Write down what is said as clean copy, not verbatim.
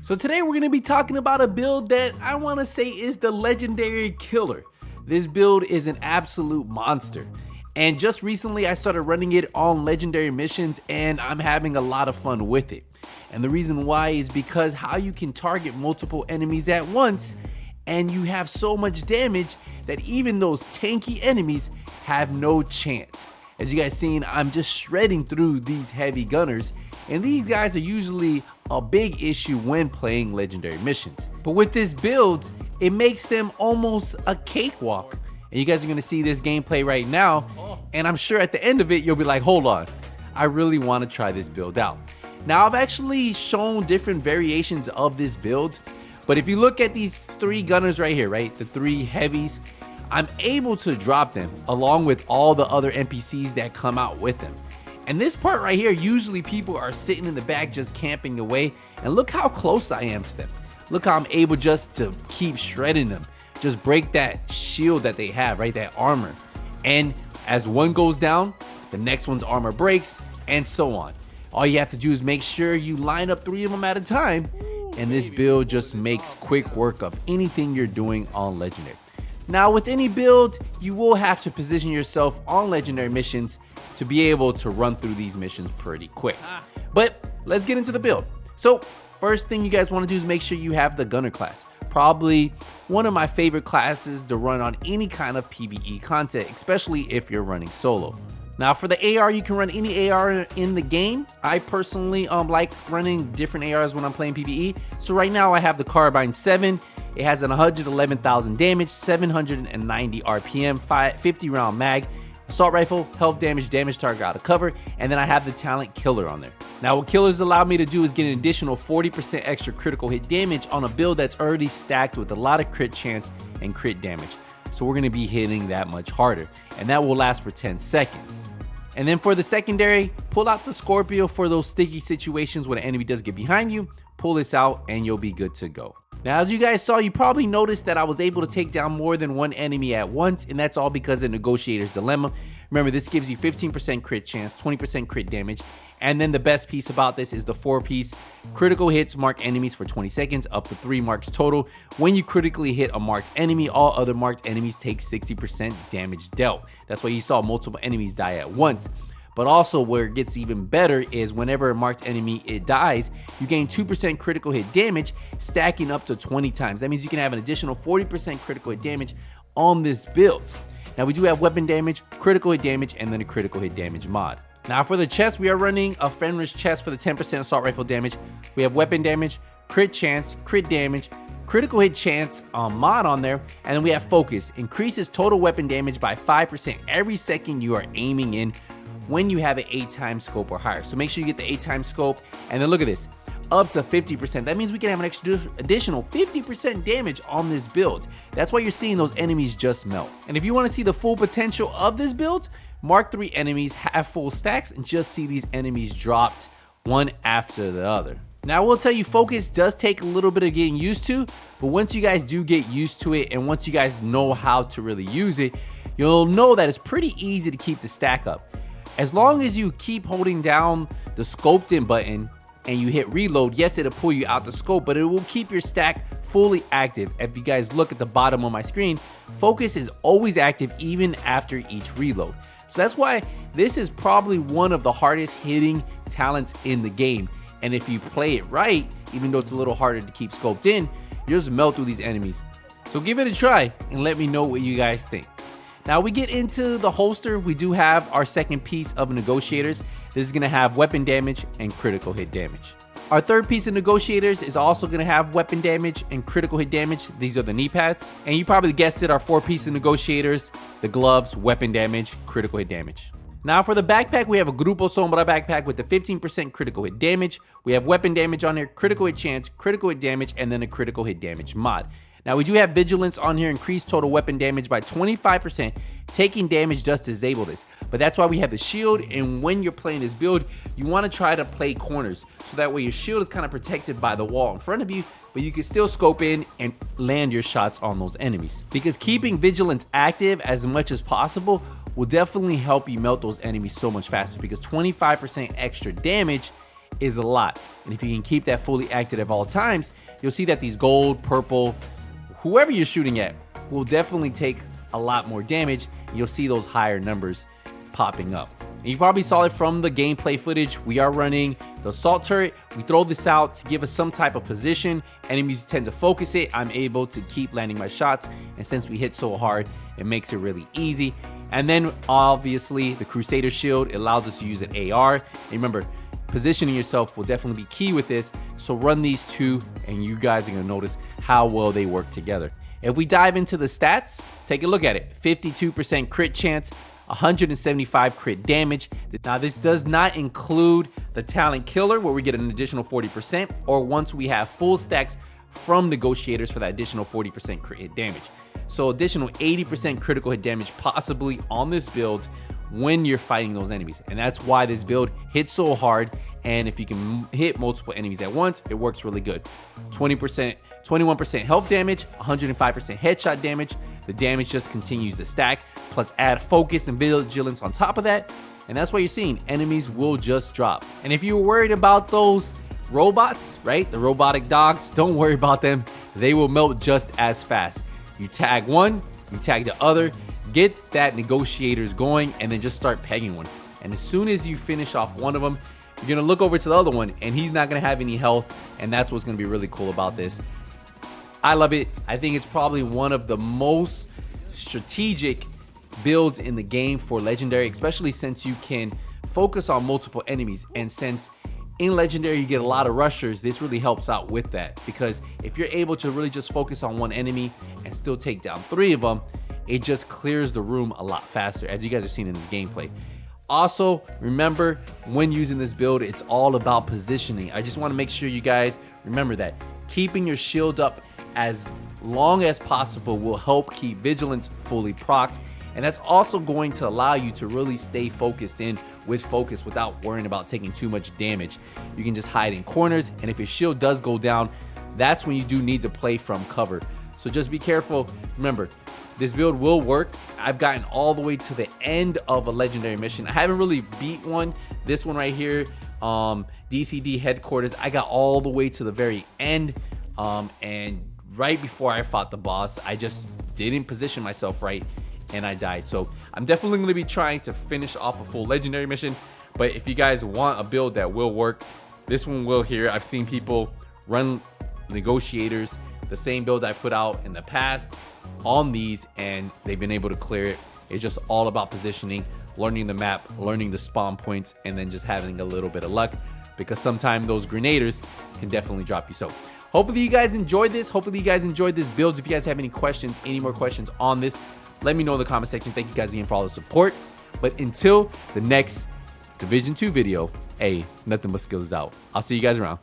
So today we're going to be talking about a build that I want to say is the legendary killer. This build is an absolute monster. And just recently I started running it on legendary missions and I'm having a lot of fun with it. And the reason why is because how you can target multiple enemies at once and you have so much damage that even those tanky enemies have no chance. As you guys seen, I'm just shredding through these heavy gunners, and these guys are usually a big issue when playing legendary missions. But with this build, it makes them almost a cakewalk. And you guys are gonna see this gameplay right now, and I'm sure at the end of it, you'll be like, hold on, I really wanna try this build out. Now, I've actually shown different variations of this build, but if you look at these three gunners right here, right, the three heavies, I'm able to drop them along with all the other NPCs that come out with them. And this part right here, usually people are sitting in the back just camping away, and look how close I am to them. Look how I'm able just to keep shredding them, just break that shield that they have, right, that armor. And as one goes down, the next one's armor breaks, and so on. All you have to do is make sure you line up 3 of them at a time, and this build just makes quick work of anything you're doing on legendary. Now, with any build, you will have to position yourself on legendary missions to be able to run through these missions pretty quick. But let's get into the build. So first thing you guys want to do is make sure you have the gunner class. Probably one of my favorite classes to run on any kind of PvE content, especially if you're running solo. Now for the AR, you can run any AR in the game. I personally like running different ARs when I'm playing PvE. So right now I have the Carbine 7. It has an 111,000 damage, 790 RPM, 50 round mag, assault rifle, health damage, damage target out of cover, and then I have the talent killer on there. Now what killers allow me to do is get an additional 40% extra critical hit damage on a build that's already stacked with a lot of crit chance and crit damage. So we're gonna be hitting that much harder, and that will last for 10 seconds. And then for the secondary, pull out the Scorpio for those sticky situations when an enemy does get behind you. Pull this out and you'll be good to go. Now, as you guys saw, you probably noticed that I was able to take down more than one enemy at once, and that's all because of Negotiator's Dilemma. Remember, this gives you 15% crit chance, 20% crit damage, and then the best piece about this is the 4-piece. Critical hits mark enemies for 20 seconds, up to 3 marks total. When you critically hit a marked enemy, all other marked enemies take 60% damage dealt. That's why you saw multiple enemies die at once. But also where it gets even better is whenever a marked enemy dies, you gain 2% critical hit damage, stacking up to 20 times. That means you can have an additional 40% critical hit damage on this build. Now we do have weapon damage, critical hit damage, and then a critical hit damage mod. Now for the chest, we are running a Fenris chest for the 10% assault rifle damage. We have weapon damage, crit chance, crit damage, critical hit chance mod on there, and then we have focus. Increases total weapon damage by 5% every second you are aiming in when you have an 8-time scope or higher. So make sure you get the 8-time scope, and then look at this, up to 50%. That means we can have an additional 50% damage on this build. That's why you're seeing those enemies just melt. And if you want to see the full potential of this build, mark 3 enemies, have full stacks, and just see these enemies dropped one after the other. Now I will tell you, focus does take a little bit of getting used to, but once you guys do get used to it, and once you guys know how to really use it, you'll know that it's pretty easy to keep the stack up. As long as you keep holding down the scoped in button and you hit reload, yes, it'll pull you out the scope, but it will keep your stack fully active. If you guys look at the bottom of my screen, focus is always active even after each reload. So that's why this is probably one of the hardest hitting talents in the game. And if you play it right, even though it's a little harder to keep scoped in, you'll just melt through these enemies. So give it a try and let me know what you guys think. Now we get into the holster. We do have our second piece of negotiators. This is gonna have weapon damage and critical hit damage. Our third piece of negotiators is also gonna have weapon damage and critical hit damage. These are the knee pads. And you probably guessed it, our 4-piece of negotiators, the gloves, weapon damage, critical hit damage. Now for the backpack, we have a Grupo Sombra backpack with the 15% critical hit damage. We have weapon damage on there, critical hit chance, critical hit damage, and then a critical hit damage mod. Now we do have vigilance on here, increased total weapon damage by 25%. Taking damage does disable this, but that's why we have the shield. And when you're playing this build, you want to try to play corners, so that way your shield is kind of protected by the wall in front of you, but you can still scope in and land your shots on those enemies. Because keeping vigilance active as much as possible will definitely help you melt those enemies so much faster, because 25% extra damage is a lot. And if you can keep that fully active at all times, you'll see that these gold, purple, whoever you're shooting at will definitely take a lot more damage. You'll see those higher numbers popping up. And you probably saw it from the gameplay footage. We are running the assault turret. We throw this out to give us some type of position. Enemies tend to focus it. I'm able to keep landing my shots. And since we hit so hard, it makes it really easy. And then obviously the Crusader shield allows us to use an AR. And remember, positioning yourself will definitely be key with this. So run these two and you guys are gonna notice how well they work together. If we dive into the stats, take a look at it. 52% crit chance, 175 crit damage. Now this does not include the talent killer where we get an additional 40%, or once we have full stacks from negotiators for that additional 40% crit hit damage. So additional 80% critical hit damage possibly on this build when you're fighting those enemies. And that's why this build hits so hard. And if you can hit multiple enemies at once, it works really good. 21% health damage, 105% headshot damage. The damage just continues to stack, plus add focus and vigilance on top of that. And that's why you're seeing enemies will just drop. And if you're worried about those robots, right? The robotic dogs, don't worry about them. They will melt just as fast. You tag one, you tag the other, get that negotiators going, and then just start pegging one. And as soon as you finish off one of them, you're gonna look over to the other one and he's not gonna have any health. And that's what's gonna be really cool about this. I love it. I think it's probably one of the most strategic builds in the game for Legendary, especially since you can focus on multiple enemies. And since in Legendary you get a lot of rushers, this really helps out with that. Because if you're able to really just focus on one enemy and still take down 3 of them, it just clears the room a lot faster, as you guys are seeing in this gameplay. Also, remember, when using this build, it's all about positioning. I just want to make sure you guys remember that. Keeping your shield up as long as possible will help keep vigilance fully procced. And that's also going to allow you to really stay focused in with focus without worrying about taking too much damage. You can just hide in corners, and if your shield does go down, that's when you do need to play from cover. So just be careful. Remember, this build will work. I've gotten all the way to the end of a Legendary mission. I haven't really beat one. This one right here, DCD headquarters, I got all the way to the very end. And right before I fought the boss, I just didn't position myself right and I died. So I'm definitely going to be trying to finish off a full Legendary mission. But if you guys want a build that will work, this one will here. I've seen people run negotiators, the same build I put out in the past on these, and they've been able to clear it. It's just all about positioning, learning the map, learning the spawn points, and then just having a little bit of luck, because sometimes those grenaders can definitely drop you. So hopefully you guys enjoyed this. Hopefully you guys enjoyed this build. If you guys have any questions, any more questions on this, let me know in the comment section. Thank you guys again for all the support. But until the next Division 2 video, hey, nothing but skills is out. I'll see you guys around.